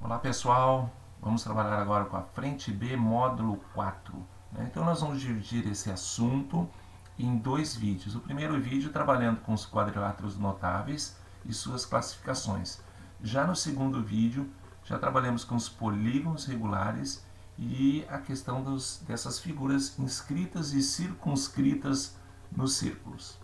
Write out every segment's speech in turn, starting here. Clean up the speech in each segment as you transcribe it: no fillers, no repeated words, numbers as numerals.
Olá pessoal, vamos trabalhar agora com a frente B módulo 4. Então nós vamos dividir esse assunto em dois vídeos. O primeiro vídeo trabalhando com os quadriláteros notáveis e suas classificações. Já no segundo vídeo já trabalhamos com os polígonos regulares e a questão dessas figuras inscritas e circunscritas nos círculos.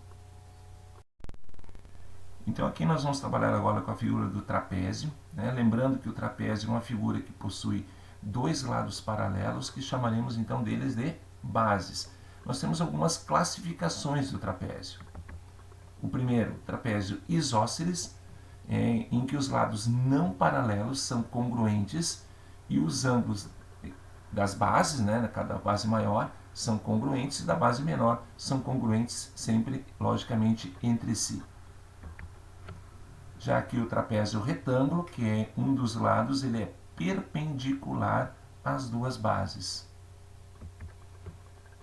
Então aqui nós vamos trabalhar agora com a figura do trapézio, lembrando que o trapézio é uma figura que possui dois lados paralelos que chamaremos então deles de bases. Nós temos algumas classificações do trapézio. O primeiro, trapézio isósceles, em que os lados não paralelos são congruentes e os ângulos das bases, cada base maior, são congruentes e da base menor são congruentes sempre, logicamente, entre si. Já que o trapézio retângulo, que é um dos lados, ele é perpendicular às duas bases.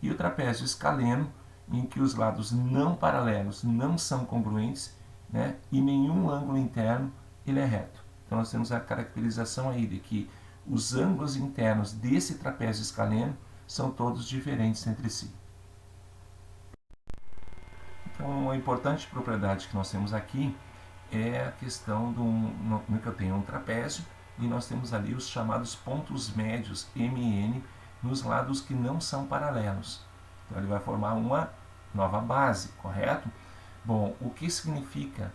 E o trapézio escaleno, em que os lados não paralelos não são congruentes, e nenhum ângulo interno ele é reto. Então nós temos a caracterização aí de que os ângulos internos desse trapézio escaleno são todos diferentes entre si. Então uma importante propriedade que nós temos aqui é a questão no que eu tenho um trapézio e nós temos ali os chamados pontos médios MN nos lados que não são paralelos. Então ele vai formar uma nova base, correto? Bom, o que significa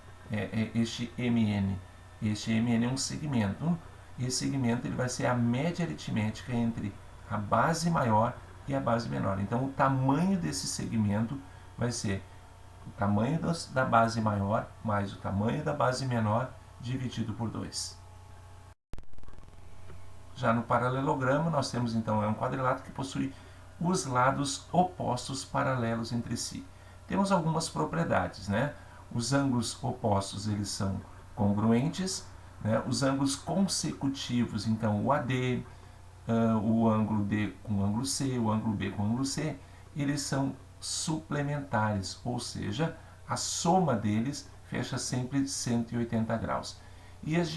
este MN? Este MN é um segmento. Esse segmento ele vai ser a média aritmética entre a base maior e a base menor. Então o tamanho desse segmento vai ser o tamanho da base maior mais o tamanho da base menor dividido por 2. Já no paralelogramo, nós temos então um quadrilátero que possui os lados opostos paralelos entre si. Temos algumas propriedades, Os ângulos opostos eles são congruentes, Os ângulos consecutivos, então o AD, o ângulo D com o ângulo C, o ângulo B com o ângulo C, eles são suplementares, ou seja, a soma deles fecha sempre 180 graus. E as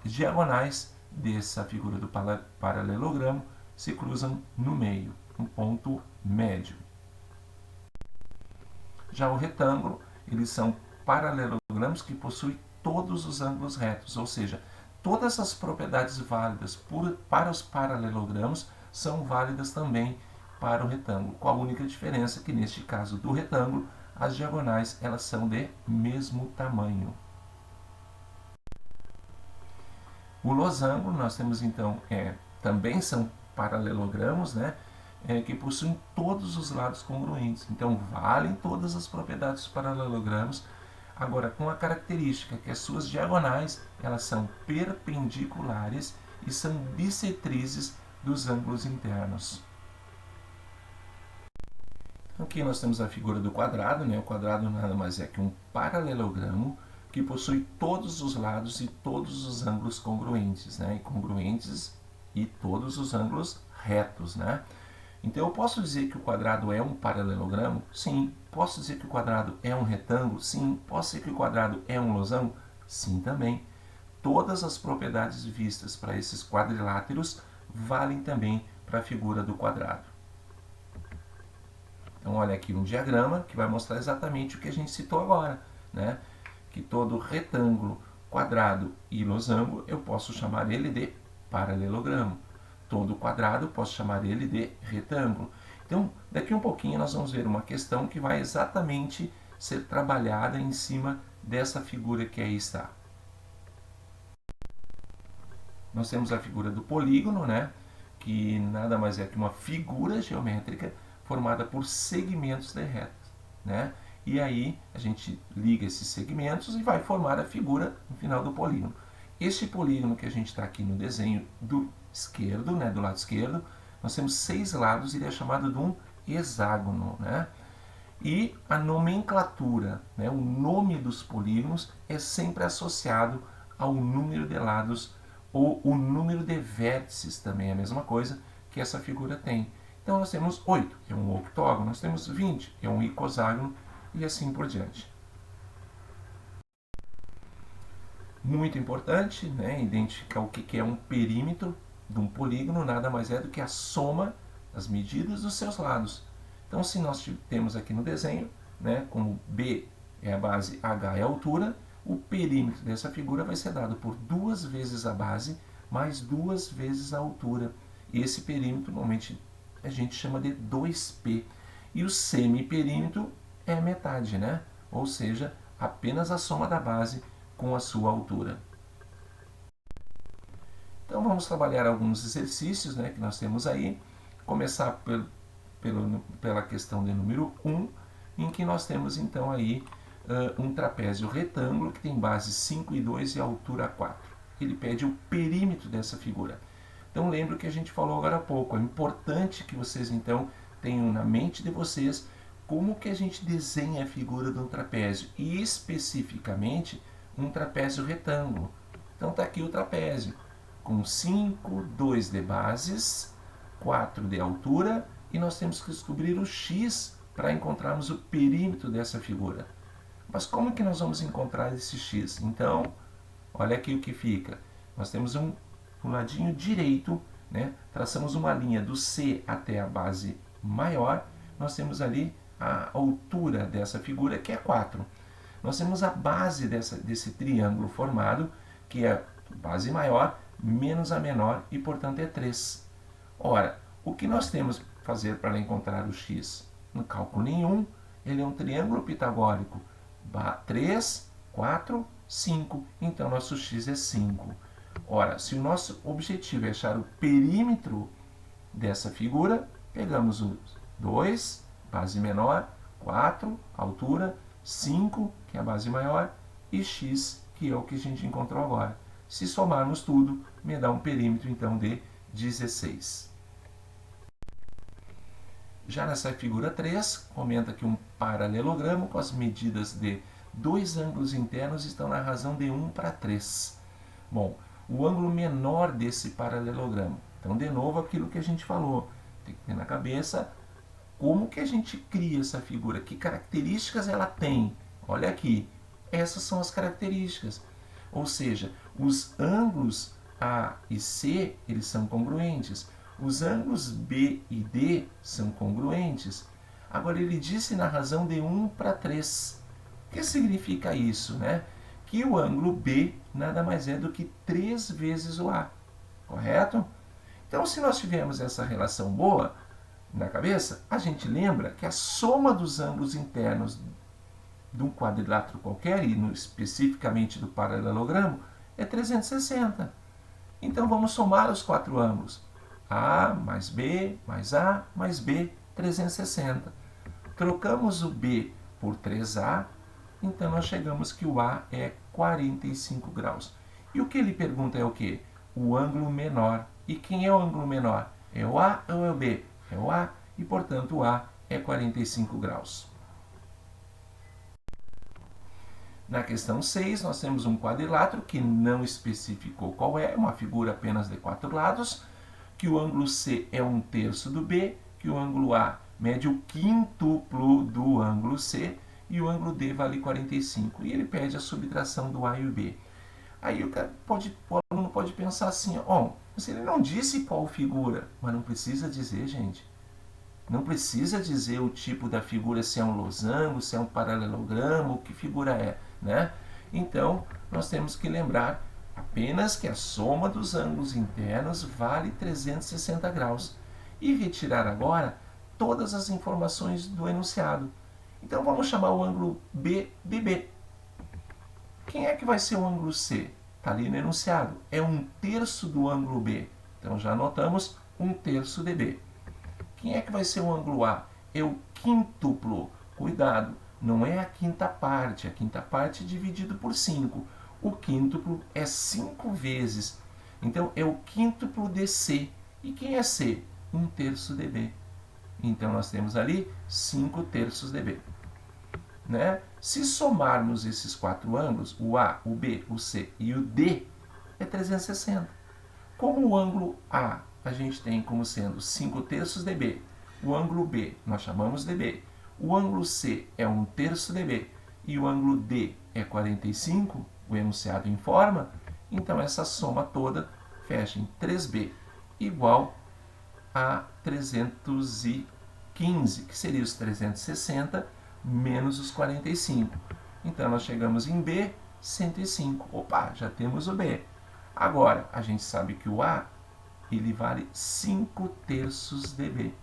diagonais dessa figura do paralelogramo se cruzam no meio, um ponto médio. Já o retângulo, eles são paralelogramos que possuem todos os ângulos retos, ou seja, todas as propriedades válidas para os paralelogramos são válidas também para o retângulo, com a única diferença que neste caso do retângulo, as diagonais elas são de mesmo tamanho. O losango, nós temos então, também são paralelogramos, que possuem todos os lados congruentes. Então, valem todas as propriedades dos paralelogramos, agora com a característica que as suas diagonais elas são perpendiculares e são bissetrizes dos ângulos internos. Aqui nós temos a figura do quadrado, O quadrado nada mais é que um paralelogramo que possui todos os lados e todos os ângulos congruentes, e todos os ângulos retos, Então eu posso dizer que o quadrado é um paralelogramo? Sim. Posso dizer que o quadrado é um retângulo? Sim. Posso dizer que o quadrado é um losango? Sim também. Todas as propriedades vistas para esses quadriláteros valem também para a figura do quadrado. Então, olha aqui um diagrama que vai mostrar exatamente o que a gente citou agora, Que todo retângulo, quadrado e losango, eu posso chamar ele de paralelogramo. Todo quadrado, posso chamar ele de retângulo. Então, daqui um pouquinho nós vamos ver uma questão que vai exatamente ser trabalhada em cima dessa figura que aí está. Nós temos a figura do polígono, que nada mais é que uma figura geométrica formada por segmentos de retas, E aí a gente liga esses segmentos e vai formar a figura no final do polígono. Este polígono que a gente está aqui no desenho do esquerdo, do lado esquerdo, nós temos 6 lados e ele é chamado de um hexágono, E a nomenclatura, o nome dos polígonos é sempre associado ao número de lados ou o número de vértices, também é a mesma coisa que essa figura tem. Então nós temos 8, é um octógono, nós temos 20, é um icoságono, e assim por diante. Muito importante, né, identificar o que é um perímetro de um polígono, nada mais é do que a soma das medidas dos seus lados. Então, se nós temos aqui no desenho, né, como B é a base, H é a altura, o perímetro dessa figura vai ser dado por 2 vezes a base mais 2 vezes a altura. E esse perímetro, normalmente, a gente chama de 2P. E o semiperímetro é a metade, né? Ou seja, apenas a soma da base com a sua altura. Então vamos trabalhar alguns exercícios, né, que nós temos aí. Começar pela questão de número 1, em que nós temos então aí um trapézio retângulo que tem base 5 e 2 e altura 4. Ele pede o perímetro dessa figura. Então lembra que a gente falou agora há pouco, é importante que vocês então tenham na mente de vocês como que a gente desenha a figura de um trapézio, e especificamente um trapézio retângulo. Então está aqui o trapézio, com 5, 2 de bases, 4 de altura, e nós temos que descobrir o x para encontrarmos o perímetro dessa figura. Mas como que nós vamos encontrar esse x? Então, olha aqui o que fica. Nós temos um ladinho direito, né? Traçamos uma linha do C até a base maior, nós temos ali a altura dessa figura, que é 4. Nós temos a base desse triângulo formado, que é a base maior menos a menor, e portanto é 3. Ora, o que nós temos que fazer para encontrar o x? No cálculo nenhum, ele é um triângulo pitagórico. 3, 4, 5. Então nosso x é 5. Ora, se o nosso objetivo é achar o perímetro dessa figura, pegamos os 2, base menor, 4, altura, 5, que é a base maior, e x, que é o que a gente encontrou agora. Se somarmos tudo, me dá um perímetro então de 16. Já nessa figura 3, comenta que um paralelogramo com as medidas de 2 ângulos internos estão na razão de 1 para 3. Bom, o ângulo menor desse paralelogramo. Então, de novo, aquilo que a gente falou. Tem que ter na cabeça como que a gente cria essa figura, que características ela tem. Olha aqui, essas são as características. Ou seja, os ângulos A e C, eles são congruentes. Os ângulos B e D são congruentes. Agora, ele disse na razão de 1 para 3. O que significa isso, né? Que o ângulo B nada mais é do que 3 vezes o A, correto? Então, se nós tivermos essa relação boa na cabeça, a gente lembra que a soma dos ângulos internos de um quadrilátero qualquer, e especificamente do paralelogramo, é 360. Então, vamos somar os 4 ângulos. A mais B mais A mais B, 360. Trocamos o B por 3A, então nós chegamos que o A é 45 graus. E o que ele pergunta é o quê? O ângulo menor. E quem é o ângulo menor? É o A ou é o B? É o A, e portanto o A é 45 graus. Na questão 6, nós temos um quadrilátero que não especificou qual é, uma figura apenas de 4 lados, que o ângulo C é 1/3 do B, que o ângulo A mede o quíntuplo do ângulo C, e o ângulo D vale 45. E ele pede a subtração do A e o B. Aí o aluno pode pensar assim, mas ele não disse qual figura. Mas não precisa dizer, gente. Não precisa dizer o tipo da figura, se é um losango, se é um paralelogramo, que figura é, né? Então, nós temos que lembrar apenas que a soma dos ângulos internos vale 360 graus. E retirar agora todas as informações do enunciado. Então, vamos chamar o ângulo B de B. Quem é que vai ser o ângulo C? Está ali no enunciado. É 1/3 do ângulo B. Então, já anotamos 1/3 de B. Quem é que vai ser o ângulo A? É o quíntuplo. Cuidado, não é a quinta parte. A quinta parte é dividido por 5. O quíntuplo é 5 vezes. Então, é o quíntuplo de C. E quem é C? 1/3 de B. Então, nós temos ali 5/3 de B. Né? Se somarmos esses 4 ângulos, o A, o B, o C e o D, é 360. Como o ângulo A a gente tem como sendo 5/3 de B, o ângulo B nós chamamos de B, o ângulo C é 1/3 de B e o ângulo D é 45, o enunciado informa, então essa soma toda fecha em 3b igual a 315, que seria os 360 menos os 45. Então, nós chegamos em B, 105. Opa, já temos o B. Agora, a gente sabe que o A, ele vale 5 terços de B.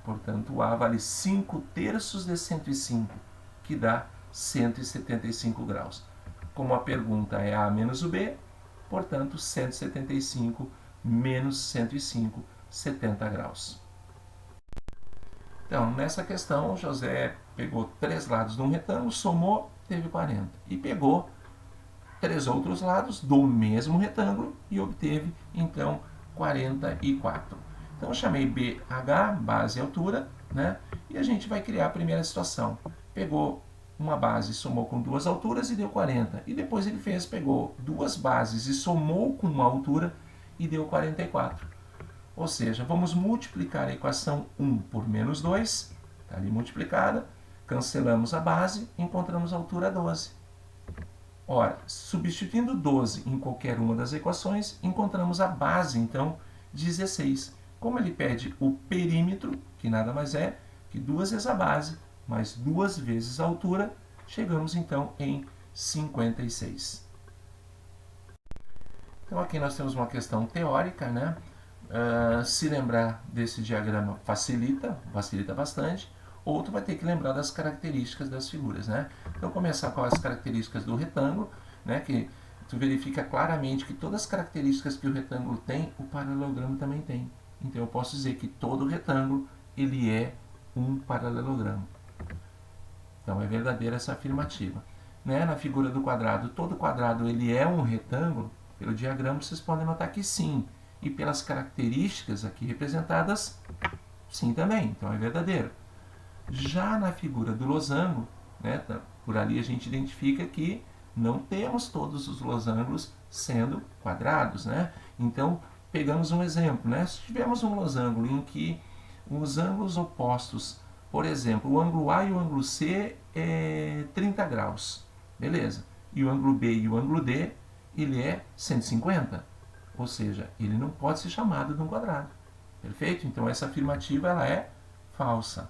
Portanto, o A vale 5 terços de 105, que dá 175 graus. Como a pergunta é A menos o B, portanto, 175 menos 105, 70 graus. Então, nessa questão, José pegou 3 lados de um retângulo, somou, teve 40. E pegou 3 outros lados do mesmo retângulo e obteve, então, 44. Então, eu chamei BH, base e altura, né? E a gente vai criar a primeira situação. Pegou uma base, somou com 2 alturas e deu 40. E depois ele pegou 2 bases e somou com uma altura e deu 44. Ou seja, vamos multiplicar a equação 1 por menos 2, está ali multiplicada, cancelamos a base, encontramos a altura 12. Ora, substituindo 12 em qualquer uma das equações, encontramos a base, então, 16. Como ele pede o perímetro, que nada mais é que 2 vezes a base, mais 2 vezes a altura, chegamos então em 56. Então aqui nós temos uma questão teórica, né? Se lembrar desse diagrama facilita bastante, ou tu vai ter que lembrar das características das figuras, né? Então começar com as características do retângulo, né? Que tu verifica claramente que todas as características que o retângulo tem, o paralelogramo também tem. Então eu posso dizer que todo retângulo ele é um paralelogramo. Então é verdadeira essa afirmativa. Né? Na figura do quadrado, todo quadrado ele é um retângulo. Pelo diagrama vocês podem notar que sim. E pelas características aqui representadas, sim também. Então é verdadeiro. Já na figura do losango, né, por ali a gente identifica que não temos todos os losangos sendo quadrados. Né? Então pegamos um exemplo. Né? Se tivermos um losango em que os ângulos opostos, por exemplo, o ângulo A e o ângulo C é 30 graus. Beleza. E o ângulo B e o ângulo D, ele é 150. Ou seja, ele não pode ser chamado de um quadrado. Perfeito? Então essa afirmativa ela é falsa.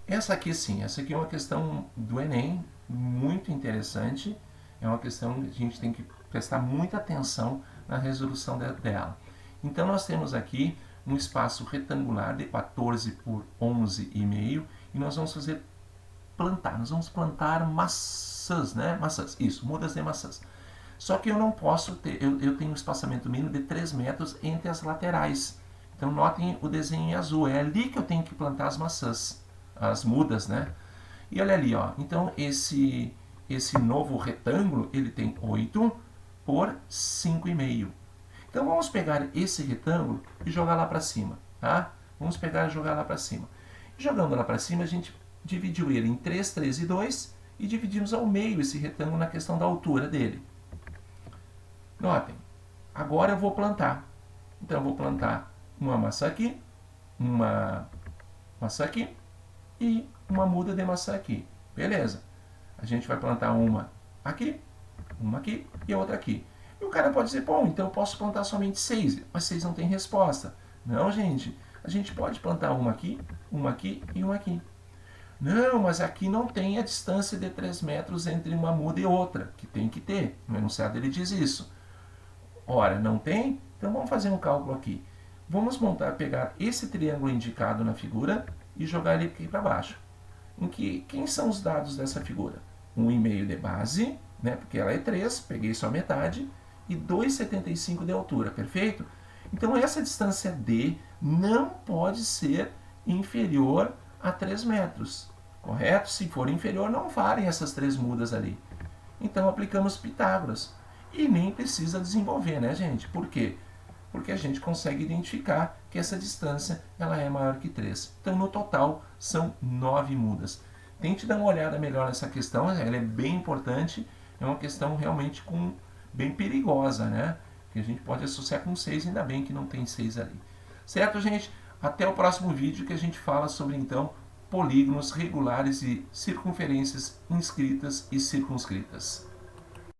Essa aqui sim, essa aqui é uma questão do Enem, muito interessante. É uma questão que a gente tem que prestar muita atenção na resolução dela. Então nós temos aqui um espaço retangular de 14 por 11,5 e nós vamos plantar maçãs, né? Maçãs, isso, mudas de maçãs. Só que eu não posso ter, eu tenho um espaçamento mínimo de 3 metros entre as laterais. Então notem o desenho em azul, é ali que eu tenho que plantar as maçãs, as mudas, né? E olha ali, ó, então esse novo retângulo, ele tem 8 por 5,5. Então vamos pegar esse retângulo e jogar lá para cima, tá? Vamos pegar e jogar lá para cima. E jogando lá para cima, a gente dividiu ele em 3, 3 e 2 e dividimos ao meio esse retângulo na questão da altura dele. Notem, agora eu vou plantar. Então eu vou plantar uma maçã aqui, uma maçã aqui e uma muda de maçã aqui. Beleza. A gente vai plantar uma aqui e a outra aqui. E o cara pode dizer, bom, então eu posso plantar somente 6, mas 6 não tem resposta. Não, gente, a gente pode plantar uma aqui e uma aqui. Não, mas aqui não tem a distância de 3 metros entre uma muda e outra, que tem que ter. No enunciado ele diz isso. Ora, não tem? Então vamos fazer um cálculo aqui. Vamos pegar esse triângulo indicado na figura e jogar ele aqui para baixo. Quem são os dados dessa figura? 1,5 de base, né, porque ela é 3, peguei só metade, e 2,75 de altura, perfeito? Então essa distância D não pode ser inferior a 3 metros, correto? Se for inferior, não valem essas 3 mudas ali. Então aplicamos Pitágoras. E nem precisa desenvolver, né, gente? Por quê? Porque a gente consegue identificar que essa distância ela é maior que 3. Então, no total, são 9 mudas. Tente dar uma olhada melhor nessa questão, ela é bem importante, é uma questão realmente bem perigosa, né? Que a gente pode associar com 6, ainda bem que não tem 6 ali. Certo, gente? Até o próximo vídeo que a gente fala sobre, então, polígonos regulares e circunferências inscritas e circunscritas.